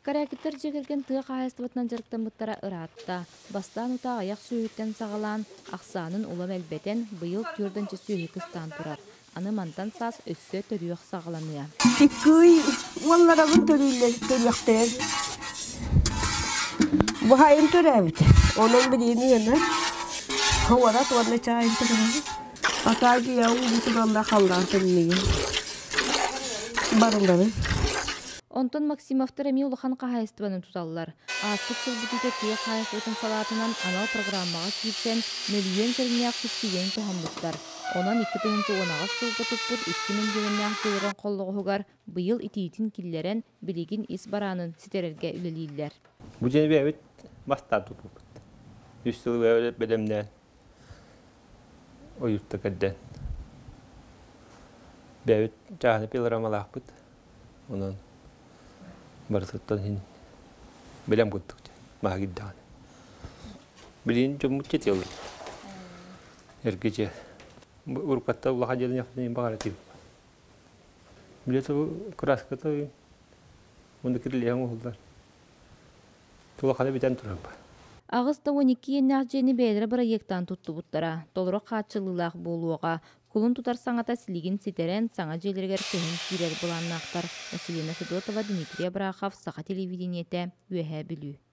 Каракиттер жегерген тыа қайыстыбытынан жарықтан бұттара ыратта. Бастан ұта аяқ сүйіттен сағалан, ақсанын улам әлбетен бұйыл түрдінші сүйі кыстан тұрар. Аны мантан сас өссө төріуақ сағаланыя. Теккүй, оларабын төріуақтен. Бұхайын төрәбіті. Оның білейіні ені. Хаварат орна чайын төрәбі. Атаки яу бұтыранда қалдан төрінеген. Барыңдары. Онтон Максимовтар әме улахан қағайыстыбанын тұталылар. Астық сылбытыйда тие қағайыстыбытын салатынан анал программаға киіпсен миллион көрінеяқ сүпсиген тұхамбыттар. Онан 2-10 сылғы тұппыт 2000 жылынеяқ жылырын қолығы бұйыл итиетін киллерен білеген ис баранын ситерерге үлелейлер. Бұл жені бәуіт бастан тұппыт. 100 жылы бәуіт бәдемден ойыртты кәдден. Бәуіт жағаны пелрамалақ бұд. Онан барысыттан хин білем көттік де, маға киддаған. Білейін жоммут жет елі. Әргеже. Ұрқатта ұлаға желін яқтан бағара тейіп. Білеті күраската онды кірілеген ұлдар. Тұлақаны бітен тұрып. Ағыста 12 еннақ жені бәдірі проекттан тұтты бұттара. Толыры қатшылылақ болуға. Кулун тутар саңата силигин ситерен саңа желергер көһүн кирер буланнактар. Василина Федотова, Дмитрий Брахов, Саха телевидениете, Үэһэ Бүлүү.